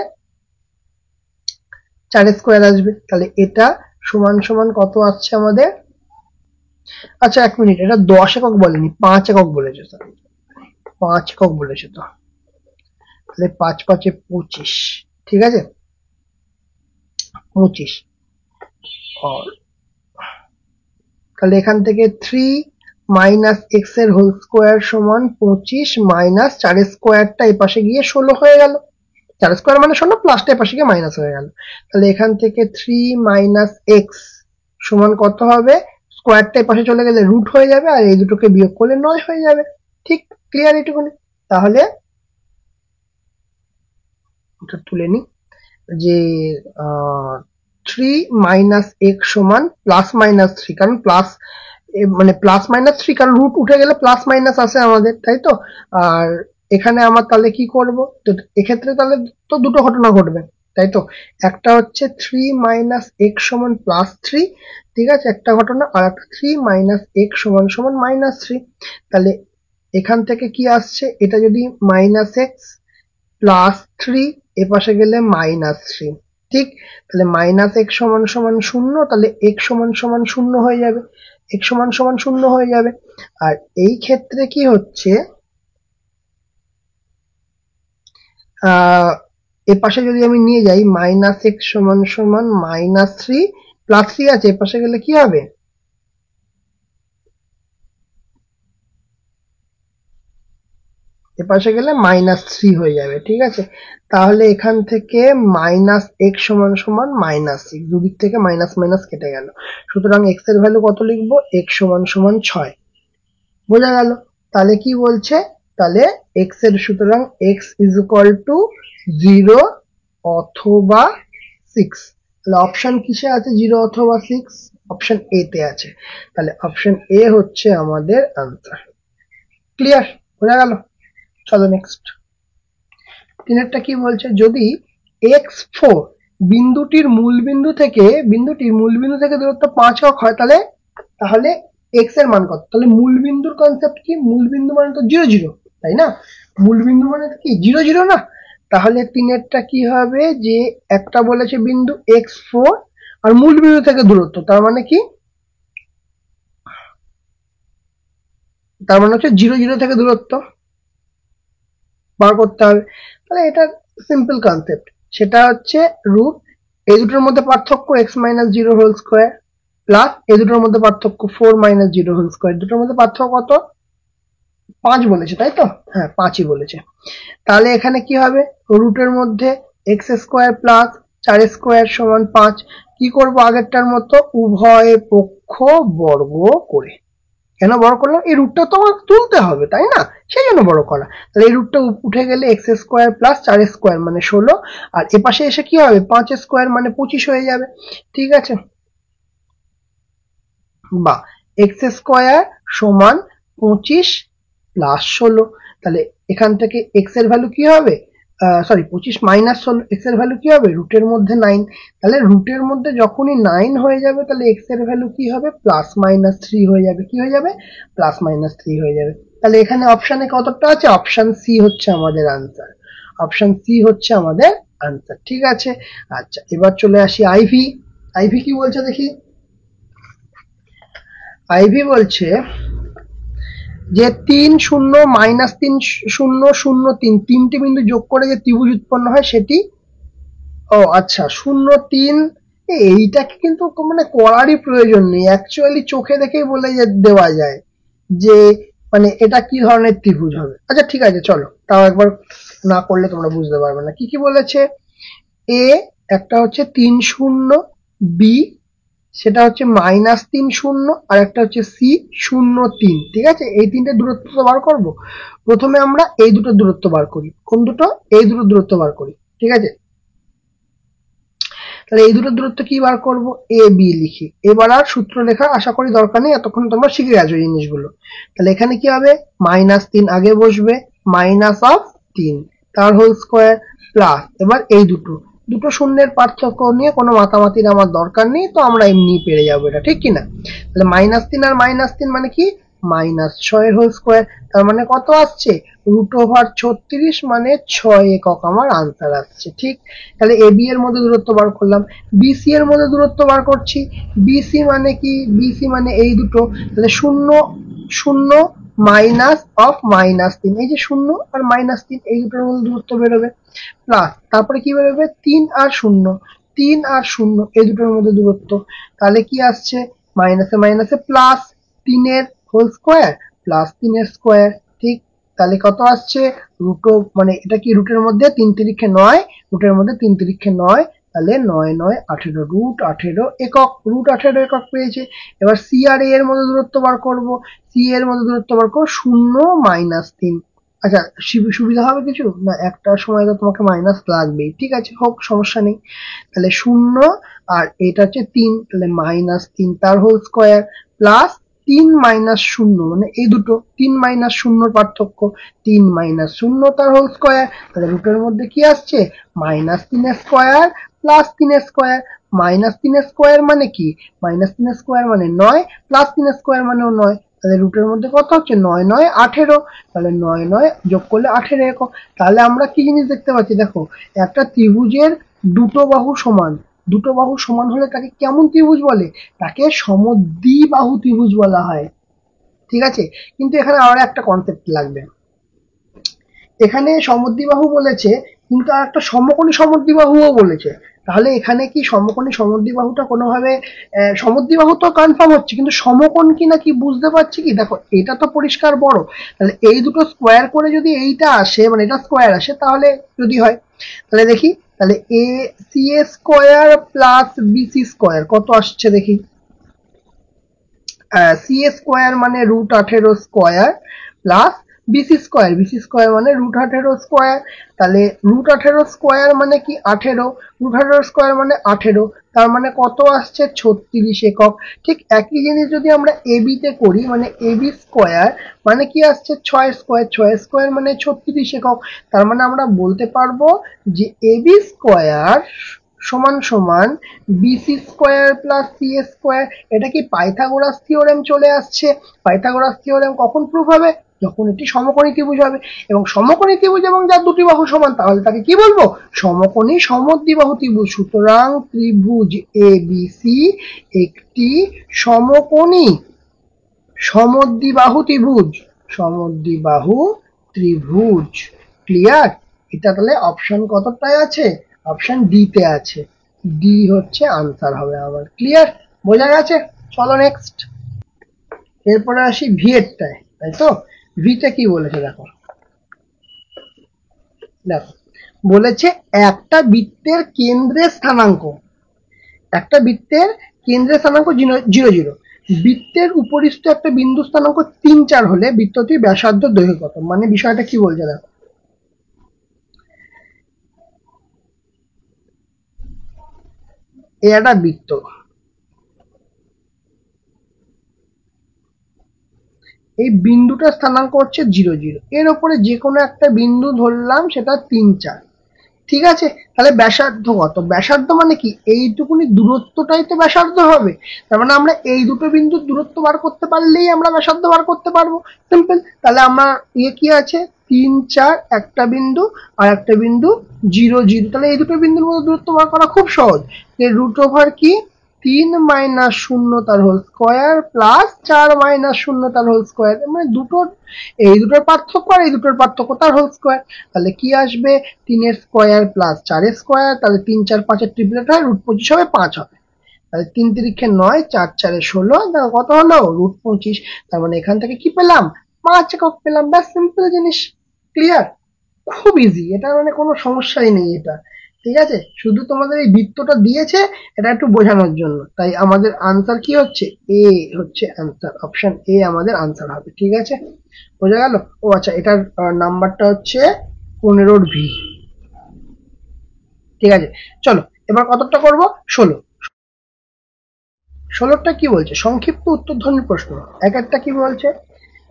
4 স্কোয়ার আসবে। তাহলে এটা সমান সমান কত আসছে আমাদের? আচ্ছা 1 মিনিট, এটা 10 একক বলেনি, 5 একক বলেছে স্যার, 5 একক বলেছে। তো তাহলে 5 5 25, ঠিক আছে 25। তাহলে এখান থেকে 3 মাইনাস এক্স এর হোল স্কোয়ার সমান 25 মাইনাস 4 স্কোয়ারটা এই পাশে গিয়ে 16 হয়ে গেল। 4 স্কোয়ার মানে 16, প্লাসটা এই পাশে গিয়ে মাইনাস হয়ে গেল। তাহলে এখান থেকে 3 মাইনাস এক্স সমান কত হবে? স্কোয়ারটা এই পাশে চলে গেলে রুট হয়ে যাবে, আর এই দুটোকে বিয়োগ করলে 9 হয়ে যাবে। ঠিক ক্লিয়ার এটুকুনি। তাহলে এটা তুলে নি যে 3 মাইনাস এক্স সমান প্লাস মাইনাস 3, কারণ প্লাস মানে প্লাস মাইনাস 3, কারণ রুট উঠে গেলে প্লাস মাইনাস আসে আমাদের, তাই তো? আর এখানে আমার তাহলে কি করব? তো এক্ষেত্রে তাহলে তো দুটো ঘটনা ঘটবে, তাই তো? একটা হচ্ছে 3 মাইনাস এক্স সমান প্লাস 3, ঠিক আছে একটা ঘটনা, আর একটা 3 মাইনাস এক্স সমান সমান মাইনাস 3। তাহলে এখান থেকে কি আসছে? এটা যদি মাইনাস এক্স প্লাস 3 এ পাশে গেলে মাইনাস 3, ঠিক? তাহলে মাইনাস এক্স সমান সমান 0, তাহলে এক্স সমান সমান 0 হয়ে যাবে, এক্স সমান সমান 0 হয়ে যাবে। আর এই ক্ষেত্রে কি হচ্ছে? এ পাশে যদি আমি নিয়ে যাই মাইনাস এক্স সমান সমান মাইনাস 3 প্লাস 3 আছে, এ পাশে গেলে কি হবে? এ পাশে গেলে মাইনাস 3 হয়ে যাবে, ঠিক আছে? তাহলে এখান থেকে মাইনাস এক্স সমান সমান মাইনাস 6, দুদিক থেকে মাইনাস মাইনাস কেটে গেল। সুতরাং এক্স এর ভ্যালু কত লিখবো? এক্স সমান সমান 6। বোঝা গেল? তাহলে কি বলছে? তাহলে এক্স এর, সুতরাং এক্স ইজ ইকুয়াল টু 0 অথবা 6। তাহলে অপশন কিসে আছে? 0 অথবা 6, অপশন এ তে আছে। তাহলে অপশন এ হচ্ছে আমাদের আনসার। ক্লিয়ার? বোঝা গেল? চলো নেক্সট। তিনেরটা কি বলছে? যদি x4 বিন্দুটির মূলবিন্দু থেকে দূরত্ব 5 একক হয়, তাহলে x এর মান কত? তাহলে মূলবিন্দুর কনসেপ্ট কি? মূলবিন্দু মানে তো 0 0, তাই না? মূলবিন্দু মানে কি 0 0 না? তাহলে তিনেরটা কি হবে? যে একটা বলেছে বিন্দু x4 আর মূলবিন্দু থেকে দূরত্ব, তার মানে কি? তার মানে হচ্ছে 0 0 থেকে দূরত্ব বার করতে হবে। তাহলে এটা সিম্পল কনসেপ্ট, সেটা হচ্ছে রুট এই দুটোর মধ্যে পার্থক্য X minus 0 whole square plus এই দুটোর মধ্যে পার্থক্য 4 মাইনাস 0 হোল স্কোয়ার। দুটোর মধ্যে পার্থক্য কত? 5 বলেছে তাই তো, হ্যাঁ 5ই বলেছে। তাহলে এখানে কি হবে, রুটের মধ্যে এক্স স্কোয়ার প্লাস 4 স্কোয়ার সমান 5। কি করব আগেরটার মতো, উভয় পক্ষ বর্গ করে। কেন বড় করলাম, এই রুটটা তো আমার তুলতে হবে তাই না, সেই জন্য বড় করা। তাহলে এই রুটটা উঠে গেলে এক্স স্কোয়ার প্লাস 4 স্কোয়ার মানে 16, আর এপাশে এসে কি হবে 5 স্কোয়ার মানে 25 হয়ে যাবে। ঠিক আছে, বা এক্স স্কোয়ার সমান 25 প্লাস 16। তাহলে এখান থেকে এক্স এর ভ্যালু কি হবে, সরি 25 মাইনাস 16, এক্স এর ভ্যালু কি হবে রুটের মধ্যে 9। তাহলে রুটের মধ্যে যখনই 9 হয়ে যাবে তাহলে এক্স এর ভ্যালু কি হবে প্লাস মাইনাস 3 হয়ে যাবে, কি হয়ে যাবে প্লাস মাইনাস 3 হয়ে যাবে। তাহলে এখানে অপশানে কতটা আছে, অপশান সি হচ্ছে আমাদের আনসার, অপশান সি হচ্ছে আমাদের আনসার। ঠিক আছে, আচ্ছা এবার চলে আসি আইভি। আইভি কি বলছে দেখি, আইভি বলছে যে 3 0 মাইনাস 3 0 0 3 তিনটে বিন্দু যোগ করে যে ত্রিভুজ উৎপন্ন হয় সেটি, ও আচ্ছা 0 3, এইটাকে কিন্তু মানে করারই প্রয়োজন নেই, অ্যাকচুয়ালি চোখে দেখেই বলে দেওয়া যায় যে মানে এটা কি ধরনের ত্রিভুজ হবে। আচ্ছা ঠিক আছে চলো তাও একবার না করলে তোমরা বুঝতে পারবে না। কি কি বলেছে, এ একটা হচ্ছে 3 0, বি সেটা হচ্ছে -3 0, আর একটা হচ্ছে সি 0 3। ঠিক আছে, এই তিনটে দূরত্ব তো বার করবো। প্রথমে আমরা এই দুটো দূরত্ব বার করি, কোন দুটো, এই দুটো দূরত্ব বার করি। ঠিক আছে, তাহলে এই দুটো দূরত্ব কি বার করব, এ বি লিখি। এবার আর সূত্র লেখা আশা করি দরকার নেই, এতক্ষণ তোমরা শিখে গেছো এই জিনিসগুলো। তাহলে এখানে কি হবে -3 আগে বসবে, -3 তার হোল স্কোয়ার প্লাস, এবার এই দুটো দুটো শূন্যের পার্থক্য নিয়ে কোনো মাতামাতির আমার দরকার নেই, তো আমরা এমনি পেরে যাবো এটা, ঠিক কিনা। তাহলে -3 আর -3 মানে কি, -6 এর হোল স্কোয়ার, তার মানে কত আসছে √36, মানে 6 একক আমার আনসার আসছে। ঠিক, তাহলে এ বি এর মধ্যে দূরত্ব বার করলাম, বিসি এর মধ্যে দূরত্ব বার করছি। বিসি মানে কি, বিসি মানে এই দুটো, তাহলে 0 0 মাইনাস অফ -3, এই যে 0 আর -3 এই দুটোর মধ্যে দূরত্ব বেরোবে, প্লাস তারপরে কি বেরোবে 3 আর 0, 3 আর 0 এই দুটোর মধ্যে দূরত্ব। তাহলে কি আসছে মাইনাসে মাইনাসে প্লাস 3 এর হোল স্কোয়ার প্লাস 3 এর স্কোয়ার। ঠিক, তাহলে কত আসছে রুট, মানে এটা কি রুটের মধ্যে 3 তিরিক্ষে 9, রুটের মধ্যে 3 তিরিক্ষে 9, তাহলে 9 9 18, √18 একক, √18 একক পেয়েছে। এবার সি আর এ এর মধ্যে দূরত্ব বার করব, সি এর মধ্যে দূরত্ব বার করব 0 -3। আচ্ছা সুবিধা হবে কিছু না, একটা সময় তো তোমাকে মাইনাস লাগবেই, ঠিক আছে হোক সমস্যা নেই। তাহলে 0 আর এটা হচ্ছে 3, তাহলে -3 তার হোল স্কোয়ার প্লাস 3 -0, মানে এই দুটো 3 -0 পার্থক্য, 3 -0 তার হোল স্কোয়ার। তাহলে রুটের মধ্যে কি আসছে -3 স্কোয়ার প্লাস 3 স্কোয়ার। -3 স্কোয়ার মানে কি, -3 স্কোয়ার মানে 9, প্লাস 3 স্কোয়ার মানেও 9। তাহলে রুটের মধ্যে কত হচ্ছে 9 9 18, তাহলে 9 9 যোগ করলে 18 একক। তাহলে আমরা কি জিনিস দেখতে পাচ্ছি, দেখো একটা ত্রিভুজের দুটো বাহু সমান, দুটো বাহু সমান হলে তাকে কেমন ত্রিভুজ বলে, তাকে সমদ্বিবাহু ত্রিভুজ বলা হয়। ঠিক আছে, কিন্তু এখানে আরো একটা কনসেপ্ট লাগবে, এখানে সমদ্বিবাহু বলেছে কিন্তু আর একটা সমকোণী সমদ্বিবাহুও বলেছে। তাহলে এখানে কি সমকোণী সমদ্বিবাহুটা কোনোভাবে, সমদ্বিবাহু তো কনফার্ম হচ্ছে কিন্তু সমকোণ কিনা কি বুঝতে পারছি কি, দেখো এটা তো পরিষ্কার বড়, তাহলে এই দুটো স্কোয়ার করে যদি এইটা আসে, মানে এটা স্কোয়ার আসে, তাহলে যদি হয় তাহলে দেখি, তাহলে A C A square plus BC square কত আসছে দেখি, সি এ স্কোয়ার মানে √18 square plus BC square, BC square মানে √18 স্কোয়ার। তাহলে √18 স্কোয়ার মানে কি 18, √18 স্কোয়ার মানে 18, তার মানে কত আসছে 36 একক। ঠিক একই জিনিস যদি আমরা এবি তে করি, মানে এবি স্কোয়ার মানে কি আসছে 6 স্কোয়ার, 6 স্কোয়ার মানে 36 একক। তার মানে আমরা বলতে পারবো যে এবি স্কোয়ার সমান সমান BC square plus C square. এটা কি পাইথাগোরাস থিওরেম চলে আসছে। পাইথাগোরাস থিওরেম কখন প্রুফ হবে, যখন এটি সমকোণী ত্রিভুজ হবে, এবং সমকোণী ত্রিভুজ এবং যার দুটি বাহু সমান, তাহলে তাকে কি বলবো সমকোণী সমদ্বিবাহু ত্রিভুজ। সুতরাং ত্রিভুজ এ বি সি একটি সমকোণী সমদ্বিবাহু ত্রিভুজ, সমদ্বিবাহু ত্রিভুজ। ক্লিয়ার, এটা তাহলে অপশন কতটায় আছে, অপশন ডি তে আছে, ডি হচ্ছে আনসার হবে আমার। ক্লিয়ার, বোঝা গেছে, চলো নেক্সট। এরপরে আসি ভি এরটায়, তাই তো ভিটা কি বলেছে দেখো, দেখো বলেছে একটা বৃত্তের কেন্দ্রের স্থানাঙ্ক, একটা বৃত্তের কেন্দ্রের স্থানাঙ্ক 0 0, বৃত্তের উপরিস্থ একটা বিন্দু স্থানাঙ্ক 3 4 হলে বৃত্তটির ব্যাসার্ধ দৈর্ঘ্য কত। মানে বিষয়টা কি বলছে দেখো, এই একটা বৃত্ত, এই বিন্দুটার স্থানাঙ্ক হচ্ছে 0 0, এর উপরে যে কোনো একটা বিন্দু ধরলাম সেটা 3 4, ঠিক আছে। তাহলে ব্যাসার্ধ কত, ব্যাসার্ধ মানে কি এইটুকুনি দূরত্বটাই তো ব্যাসার্ধ হবে। তার মানে আমরা এই দুটো বিন্দুর দূরত্ব বার করতে পারলেই আমরা ব্যাসার্ধ বার করতে পারবো, সিম্পল। তাহলে আমার কি আছে, 3 4 একটা বিন্দু আর একটা বিন্দু 0 0, তাহলে এই দুটো বিন্দুর মধ্যে দূরত্ব বার করা খুব সহজ। রুট ওভার কি 3 - 0 তার হোল স্কোয়ার প্লাস 4 - 0 তার হোল স্কোয়ার, মানে দুটোর এই দুটোর পার্থক্য আর এই দুটোর পার্থক্য তার হোল স্কোয়ার। তাহলে কি আসবে, 3 স্কোয়ার প্লাস 4 স্কোয়ার, তাহলে 3 4 5 ট্রিপলেট হয়, রুট 25 হবে, 5 হবে। তাহলে 3 3 9, 4 4 16, দেখো কত হলো, রুট 25। তার মানে এখান থেকে কি পেলাম, 5 একক পেলাম। ব্যাস, সিম্পল জিনিস, ক্লিয়ার, খুব ইজি, এটা মানে কোনো সমস্যাই নেই এটা, ঠিক আছে। শুধু তোমাদের এই বৃত্তটা দিয়েছে এটা একটু বোঝানোর জন্য, তাই আমাদের আনসার কি হচ্ছে, এ হচ্ছে আনসার, অপশন এ আমাদের আনসার হবে, ঠিক আছে, বোঝা গেল। ও আচ্ছা, এটার নাম্বারটা হচ্ছে 15 ভি, ঠিক আছে। চলো এবার কতটা করব, 16। 16টা কি বলছে, সংক্ষিপ্ত উত্তরধ্বনি প্রশ্ন। এক একটা কি বলছে,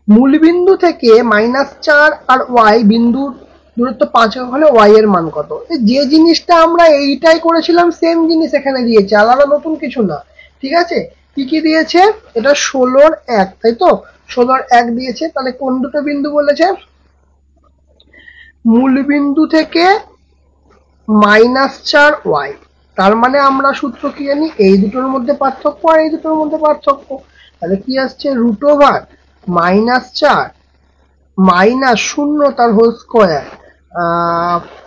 মূলবিন্দু থেকে -4 আর ওয়াই বিন্দুর দূরত্ব 5 একক হলে ওয়াই এর মান কত। যে জিনিসটা আমরা এইটাই করেছিলাম সেম জিনিস এখানে দিয়েছে, আলাদা নতুন কিছু না, ঠিক আছে। কি কি দিয়েছে, এটা 16 1, তাই তো, 16 1 দিয়েছে। তাহলে কোন দুটো বিন্দু বলেছে, মূলবিন্দু থেকে -4 ওয়াই, তার মানে আমরা সূত্র কি জানি, এই দুটোর মধ্যে পার্থক্য আর এই দুটোর মধ্যে পার্থক্য। তাহলে কি আসছে, রুট ওভার -4 -0 তার whole square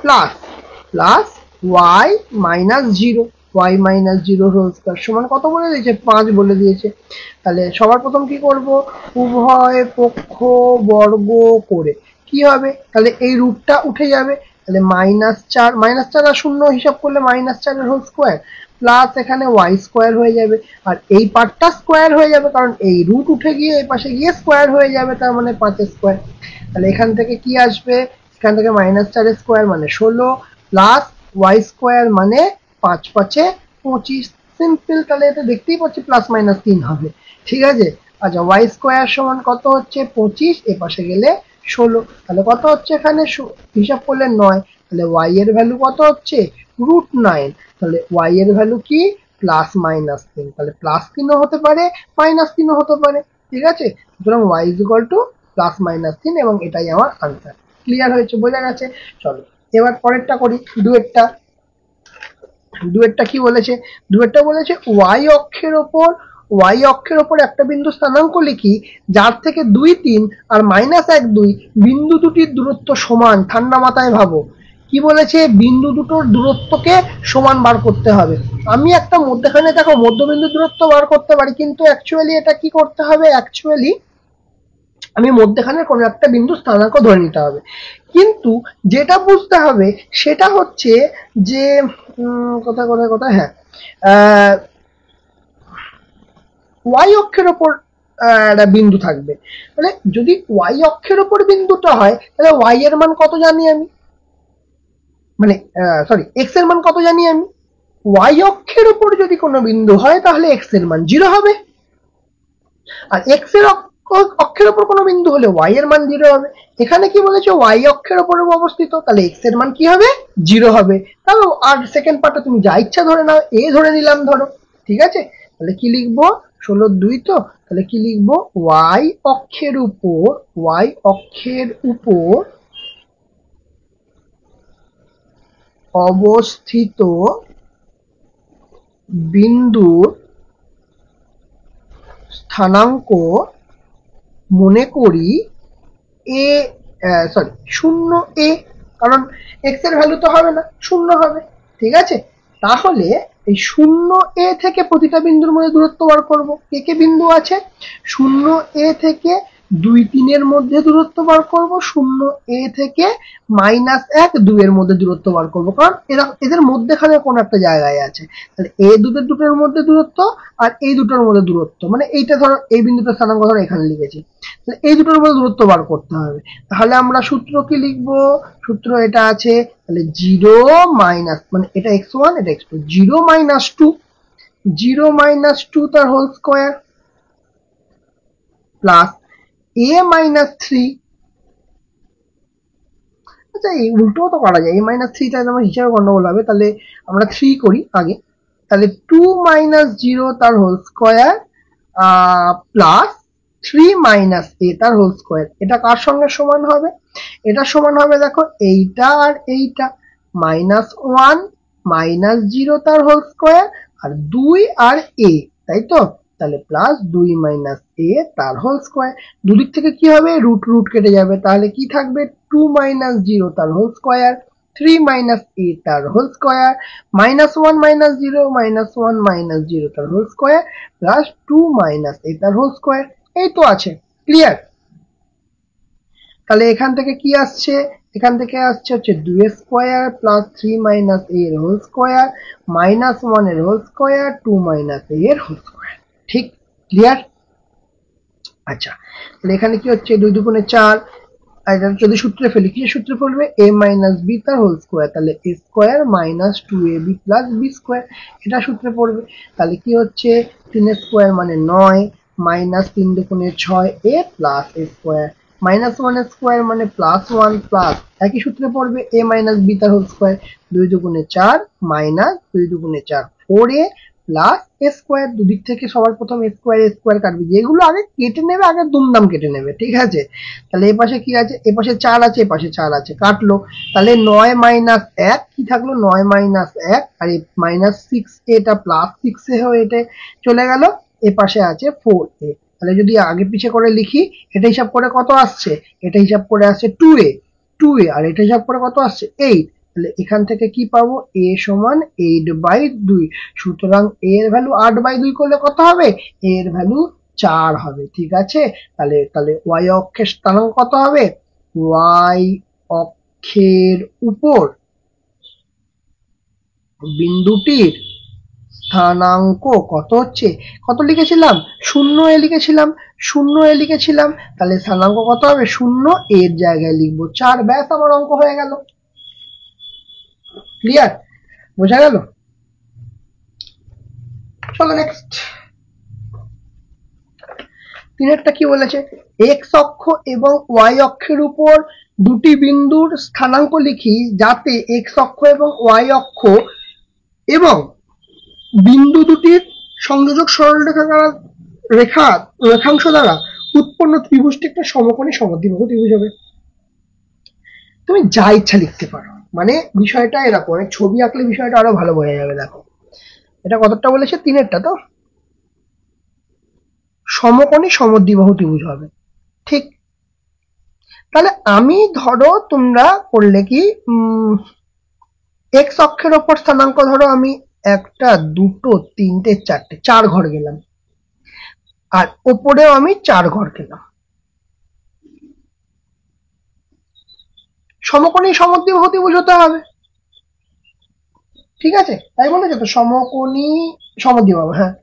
plus plus Y -0, Y -0 whole square সমান কত বলে দিয়েছে, 5 বলে দিয়েছে। তাহলে সবার প্রথম কি করব, উভয় পক্ষ বর্গ করে কি হবে, তাহলে এই রুটটা উঠে যাবে, তাহলে -4 -4 আর 0 হিসাব করলে -4 এর হোল স্কোয়ার প্লাস এখানে ওয়াই স্কোয়ার হয়ে যাবে, আর এই পার্টটা স্কোয়ার হয়ে যাবে কারণ এই রুট উঠে গিয়ে এই পাশে গিয়ে স্কোয়ার হয়ে যাবে, তার মানে 5 স্কোয়ার। তাহলে এখান থেকে কি আসবে, এখান থেকে -4 স্কোয়ার মানে 16 প্লাস ওয়াই স্কোয়ার মানে 5 5 25, সিম্পল। তাহলে এটা দেখতেই পাচ্ছি প্লাস মাইনাস 3 হবে, ঠিক আছে। আচ্ছা, ওয়াই স্কোয়ার সমান কত হচ্ছে 25, এ পাশে গেলে 16, তাহলে কত হচ্ছে এখানে হিসাব করলে 9, তাহলে ওয়াই এর ভ্যালু কত হচ্ছে, রুট 9, তাহলে ওয়াই এর ভ্যালু কি প্লাস -3, তাহলে +3ও হতে পারে -3ও হতে পারে, ঠিক আছে। সুতরাং ওয়াই ইজ ইকুয়াল টু +-3, এবং এটাই আমার আনসার। ক্লিয়ার হয়েছে, বোঝা গেছে। চলো এবার পরেরটা করি, ডুয়েটটা। ডুয়েটটা কি বলেছে, ডুয়েটটা বলেছে ওয়াই অক্ষের ওপর একটা বিন্দু স্থানাঙ্ক লিখি যার থেকে 2 3 আর -1 2 বিন্দু দুটির দূরত্ব সমান। ঠান্ডা মাথায় ভাবো, কি বলেছে, বিন্দু দুটোর দূরত্বকে সমান বার করতে হবে। আমি একটা মধ্যখানে দেখো মধ্যবিন্দু দূরত্ব বার করতে পারি, কিন্তু অ্যাকচুয়ালি এটা কি করতে হবে, অ্যাকচুয়ালি আমি মধ্যখানে কোনো একটা বিন্দু স্থানাঙ্ক ধরে নিতে হবে। কিন্তু যেটা বুঝতে হবে সেটা হচ্ছে যে কোথায় কোথায় কোথায়, হ্যাঁ, ওয়াই অক্ষের ওপর একটা বিন্দু থাকবে। মানে যদি ওয়াই অক্ষের ওপর বিন্দুটা হয় তাহলে ওয়াই এর মান কত জানি আমি, মানে সরি এক্স এর মান কত জানি আমি। ওয়াই অক্ষের ওপর যদি কোনো বিন্দু হয় তাহলে এক্স এর মান 0 হবে, আর এক্স এর অক্ষের ওপর কোনো বিন্দু হলে ওয়াই এর মান 0 হবে। এখানে কি বলেছে, ওয়াই অক্ষের ওপরে অবস্থিত, তাহলে এক্স এর মান কি হবে, 0 হবে। তাহলে আর সেকেন্ড পার্টটা তুমি যা ইচ্ছা ধরে নাও, এ ধরে নিলাম ধরো, ঠিক আছে। তাহলে কি লিখবো, 16 2 তো, তাহলে কি লিখবো, ওয়াই অক্ষের উপর অবস্থিত বিন্দুর স্থানাঙ্ক মনে করি এ, সরি 0 a, কারণ এক্স এর ভ্যালু তো হবে না, 0 হবে, ঠিক আছে। তাহলে এই 0 a থেকে প্রতিটা বিন্দুর মধ্যে দূরত্ব বার করব। কে কে বিন্দু আছে, 0 a থেকে 2 3 এর মধ্যে দূরত্ব বার করব, 0 a থেকে -1 2 এর মধ্যে দূরত্ব বার করব, কারণ এদের মধ্যেখানে কোন একটা জায়গায় আছে। তাহলে এই দুটোর মধ্যে দূরত্ব আর এই দুটোর মধ্যে দূরত্ব, মানে এইটা ধরো এই বিন্দুটা স্থানাঙ্ক ধরো এখানে লিখেছি, তাহলে এই দুটোর মধ্যে দূরত্ব বার করতে হবে। তাহলে আমরা সূত্র কি লিখব? সূত্র এটা আছে, তাহলে 0 মাইনাস, মানে এটা x1 এটা x2, 0 মাইনাস 2, 0 মাইনাস 2 তার whole square plus a minus 3। আচ্ছা এই উল্টোও তো করা যায়, a মাইনাস 3 টা আমার হিসাবে গন্ডগোল হবে, তাহলে আমরা 3 করি আগে। তাহলে 2 মাইনাস 0 তার whole square plus 3 minus a তার হোল স্কয়ার। এটা কার সঙ্গে সমান হবে? এটা সমান হবে দেখো এইটা আর এইটা, -1 মাইনাস 0 তার হোল স্কয়ার আর 2 আর a, তাই তো? তাহলে প্লাস 2 মাইনাস a তার হোল স্কয়ার। দুদিক থেকে কি হবে? রুট রুট কেটে যাবে, তাহলে কি থাকবে? 2 মাইনাস 0 তার হোল স্কয়ার, 3 মাইনাস a তার হোল স্কয়ার, -1 মাইনাস 0 -1 মাইনাস 0 তার whole square plus 2 minus a তার হোল স্কয়ার। এই তো আছে, ক্লিয়ার? তাহলে এখান থেকে কি আসছে? এখান থেকে আসছে হচ্ছে 2 স্কয়ার প্লাস 3 মাইনাস a এর হোল স্কয়ার -1 এর হোল স্কয়ার 2 মাইনাস a এর হোল স্কয়ার। ঠিক, ক্লিয়ার? আচ্ছা, তাহলে এখানে কি হচ্ছে? 2 দুগুণে 4, আর যদি সূত্রে ফেলি, কি সূত্রে ফেলবে? a মাইনাস b তার হোল স্কয়ার, তাহলে a square minus 2ab plus b square, এটা সূত্রে পড়বে। তাহলে কি হচ্ছে? 3 স্কয়ার মানে 9, মাইনাস 3 দুগুণে 6a plus a square, -1 square মানে +1 প্লাস একই সূত্রে পড়বে a মাইনাস b তার হোল স্কয়ার, 2 দুগুণে 4 মাইনাস 2 দুগুণে 4 4a প্লাস a স্কয়ার। দুদিক থেকে সবার প্রথম a স্কয়ার কাটবে, যেগুলো আগে কেটে নেবে আগে দুমদাম কেটে নেবে, ঠিক আছে? তাহলে এই পাশে কি আছে? এ পাশে 4 আছে, এ পাশে 4 আছে, কাটলো। তাহলে 9 মাইনাস 1 কি থাকলো? 9 মাইনাস 1, আর এই মাইনাস 6 এটা প্লাস 6 এ হয়ে এটা চলে গেল, এ পাশে আছে 4a। তাহলে যদি আগে পিছে করে লিখি, এটা হিসাব করে কত আসছে? এটা হিসাব করে আসছে 2a, আর এটা হিসাব করে কত আসছে? 8। তাহলে এখান থেকে কি পাবো? a সমান 8/2। সুতরাং a এর ভ্যালু 8/2 করলে কত হবে? a এর ভ্যালু 4 হবে, ঠিক আছে? তাহলে y অক্ষের স্থানাঙ্ক কত হবে? y অক্ষের উপর বিন্দুটির স্থানাঙ্ক কত হচ্ছে? কত লিখেছিলাম? 0 লিখেছিলাম, 0 লিখেছিলাম, তাহলে স্থানাঙ্ক কত হবে? 0 এর জায়গায় লিখবো 4, ব্যাস আমার অঙ্ক হয়ে গেল। ক্লিয়ার? বোঝা গেল? চলো নেক্সট। তিনেরটা কি বলেছে? এক্স অক্ষ এবং ওয়াই অক্ষের উপর দুটি বিন্দুর স্থানাঙ্ক লিখি যাতে এক্স অক্ষ এবং ওয়াই অক্ষ এবং বিন্দু দুটির সংযোজক রেখাংশ দ্বারা উৎপন্ন ত্রিভুজটি একটা সমকোণী সমদ্বিবাহু ত্রিভুজ হবে। তুমি যা ইচ্ছা লিখতে পারো, মানে বিষয়টা এরকম, ছবি আঁকলে বিষয়টা আরো ভালো বোঝা যাবে। দেখো এটা কতটা বলেছে? তিনেরটা তো সমকোণী সমদ্বিবাহু ত্রিভুজ হবে, ঠিক? তাহলে আমি ধরো তোমরা করলে কি, এক্স অক্ষের ওপর স্থানাঙ্ক ধরো আমি 1 2 3 4 4 ঘর গেলাম, আর ওপরেও আমি 4 ঘর গেলাম। সমকোণী সমদ্বিবাহু ত্রিভুজ হতে হবে, ঠিক আছে? তাই বলেছে তো, সমকোণী সমদ্বিবাহু। হ্যাঁ,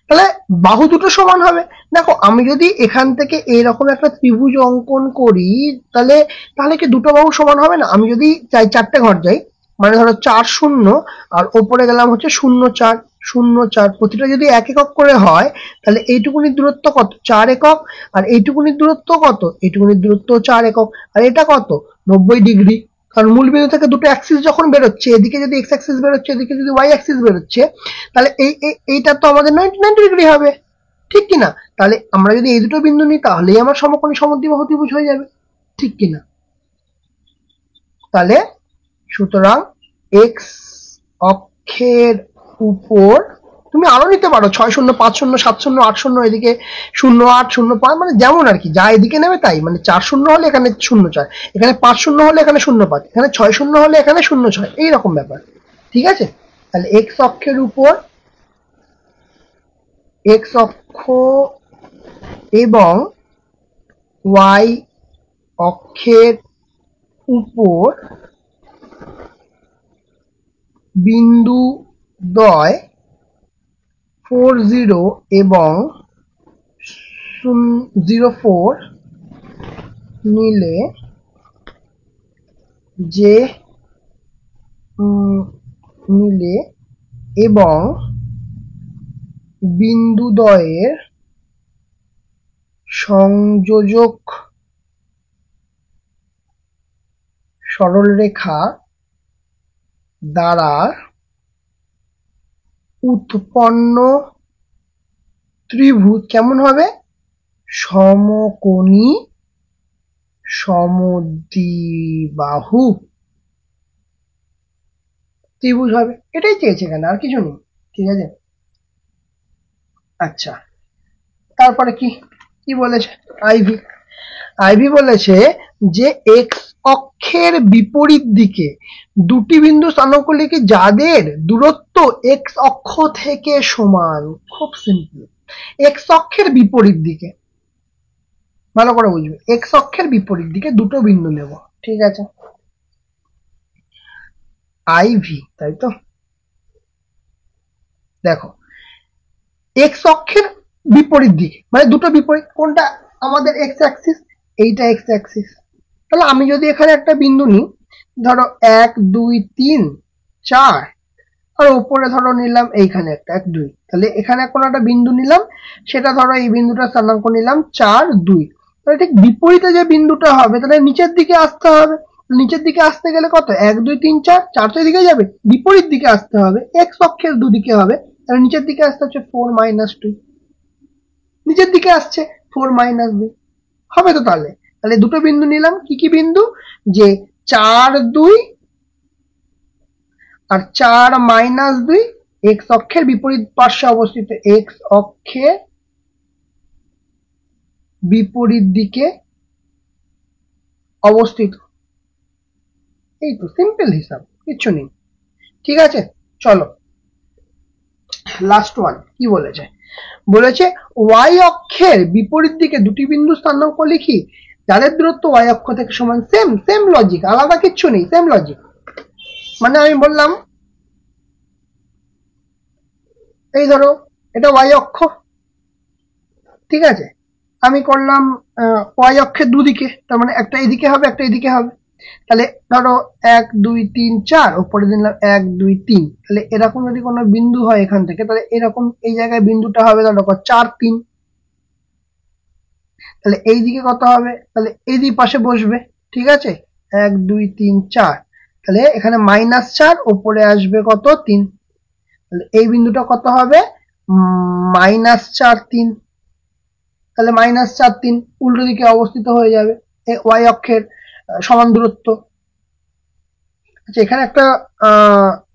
তাহলে বাহু দুটো সমান হবে। দেখো আমি যদি এখান থেকে এরকম একটা ত্রিভুজ অঙ্কন করি, তাহলে কি দুটো বাহু সমান হবে না? আমি যদি চাই 4টে ঘর যাই, মানে ধরো 4 0 আর ওপরে গেলাম হচ্ছে 0 4 0 4, প্রতিটা যদি 1 একক করে হয়, তাহলে এইটুকুনির দূরত্ব কত? 4 একক। আর এইটুকুনির দূরত্ব কত? এইটুকুনির দূরত্ব 4 একক। আর এটা কত? 90 ডিগ্রি। কারণ মূল বিন্দু থেকে দুটো অ্যাক্সিস যখন বেরোচ্ছে, এদিকে যদি এক্স অ্যাক্সিস বেরোচ্ছে, এদিকে যদি ওয়াই অ্যাক্সিস বেরোচ্ছে, তাহলে এইটা তো আমাদের 90 ডিগ্রি হবে, ঠিক কিনা? তাহলে আমরা যদি এই দুটো বিন্দু নিই, তাহলেই আমার সমকোণী সমদ্বিবাহু ত্রিভুজ হয়ে যাবে, ঠিক কিনা? তাহলে সুতরাং এক্স অক্ষের উপর তুমি আরো নিতে পারো 6 0 5 0 7 0 8 0, এদিকে 0 8 0 5, মানে যেমন আর কি, যা এদিকে নেবে তাই। মানে 4 0 হলে এখানে 0 4, এখানে 5 0 হলে এখানে 0 5, এখানে 6 0 হলে এখানে 0 6, এইরকম ব্যাপার, ঠিক আছে? তাহলে এক্স অক্ষের উপর এক্স অক্ষ এবং ওয়াই অক্ষের উপর বিন্দু দ্বয় 40 এবং 04 নিলে এবং বিন্দুদ্বয়ের সংযোজক সরলরেখা দ্বারা উৎপন্ন ত্রিভুজ কেমন হবে? সমকোণী সমদ্বিবাহু ত্রিভুজ হবে। এটাই চেয়েছে এখানে, আর কিছু নেই। ঠিক আছে, আচ্ছা তারপরে কি বলেছে? আইভি বলেছে যে এক্স অক্ষের বিপরীত দিকে দুটি বিন্দু স্থানাঙ্ক লিখে যাদের দূরত্ব এক্স অক্ষ থেকে সমান। খুব সিম্পল। এক্স অক্ষের বিপরীত দিকে, ভালো করে বুঝবে, এক্স অক্ষের বিপরীত দিকে দুটো বিন্দু নেব। ঠিক আছে, আইভি, তাই তো? দেখো, এক্স অক্ষের বিপরীত দিকে মানে দুটো বিপরীত, কোনটা আমাদের এক্স অ্যাক্সিস, এইটা এক্স অ্যাক্সিস। তাহলে আমি যদি এখানে একটা বিন্দু নিই, ধরো 1 2 3 4, আর উপরে ধরো নিলাম এইখানে একটা 1 2, তাহলে এখানে কোনো একটা বিন্দু নিলাম, সেটা ধরো এই বিন্দুটা স্থানাঙ্ক নিলাম 4 2। তাহলে ঠিক বিপরীতে যে বিন্দুটা হবে তাহলে নিচের দিকে আসতে হবে। নিচের দিকে আসতে গেলে কত? 1 2 3 4, 4 তো এদিকে যাবে, বিপরীত দিকে আসতে হবে, এক্স অক্ষের দুদিকে হবে। তাহলে নিচের দিকে আসতে হচ্ছে 4 2, নিচের দিকে আসছে 4 2 হবে তো। তাহলে দুটো বিন্দু নিলাম, কি বিন্দু? যে 4 2 আর 4 2, এক্স অক্ষের বিপরীত পার্শ্বে অবস্থিত, এক্স অক্ষের বিপরীত দিকে অবস্থিত। এই তো সিম্পল হিসাব, কিচ্ছু নেই। ঠিক আছে, চলো লাস্ট ওয়ান। কি বলেছে? বলেছে ওয়াই অক্ষের বিপরীত দিকে দুটি বিন্দু স্থানাঙ্ক লিখি যাদের দূরত্ব ওয়াই অক্ষ থেকে সমান। সেম লজিক, আলাদা কিচ্ছু নেই, সেম লজিক। মানে আমি বললাম, এই ধরো এটা ওয়াই অক্ষ, ঠিক আছে, আমি করলাম ওয়াই অক্ষের দুদিকে, তার মানে একটা এদিকে হবে একটা এদিকে হবে। তাহলে ধরো 1 2 3 4, উপরে দিলাম 1 2 3। তাহলে এরকম যদি কোনো বিন্দু হয় এখান থেকে, তাহলে এরকম এই জায়গায় বিন্দুটা হবে ধরো 4 3। তাহলে এই দিকে কত হবে? তাহলে এই দিক পাশে বসবে। ঠিক আছে, 1 2 3 4, তাহলে এখানে -4, উপরে আসবে কত? 3। তাহলে এই বিন্দুটা কত হবে? -4 3। তাহলে -4 3 উল্টো দিকে অবস্থিত হয়ে যাবে, ওয়াই অক্ষের সমান দূরত্ব। আচ্ছা, এখানে একটা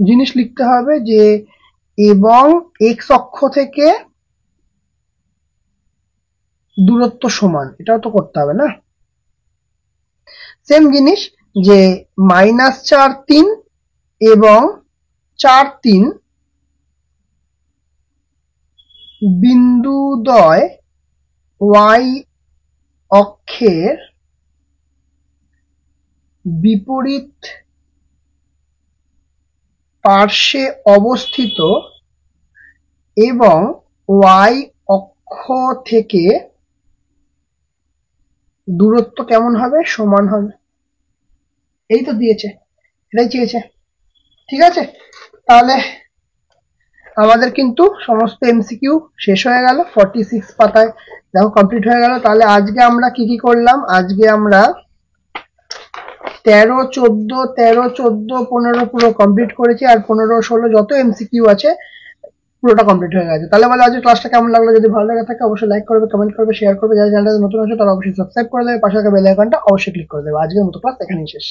জিনিস লিখতে হবে যে এবং এক্স অক্ষ থেকে দূরত্ব সমান, এটাও তো করতে হবে না? সেম জিনিস, যে -4 3 এবং 4 3 বিন্দুদ্বয় ওয়াই অক্ষের বিপরীত পার্শ্বে অবস্থিত এবং ওয়াই অক্ষ থেকে দূরত্ব কেমন হবে? সমান হবে। এই তো দিয়েছে, এটাই চেয়েছে। ঠিক আছে, তাহলে আমাদের কিন্তু সমস্ত এমসিকিউ শেষ হয়ে গেল 46 পাতায়, দেখো কমপ্লিট হয়ে গেল। তাহলে আজকে আমরা কি করলাম? আজকে আমরা 13 14 15 পুরো কমপ্লিট করেছি, আর 15 16 যত এমসিকিউ আছে পুরোটা কমপ্লিট হয়ে গেছে। তাহলে বলে আজকে ক্লাসটা কেমন লাগলো? যদি ভালো লাগে থাকে অবশ্যই লাইক করবে, কমেন্ট করবে, শেয়ার করবে। যারা চ্যানেলটা নতুন আছে তারা অবশ্যই সাবস্ক্রাইব করে দেবে, পাশে থাকা বেল আইকনটা অবশ্যই ক্লিক করে দেবে। আজকের মতো ক্লাস এখানেই শেষ।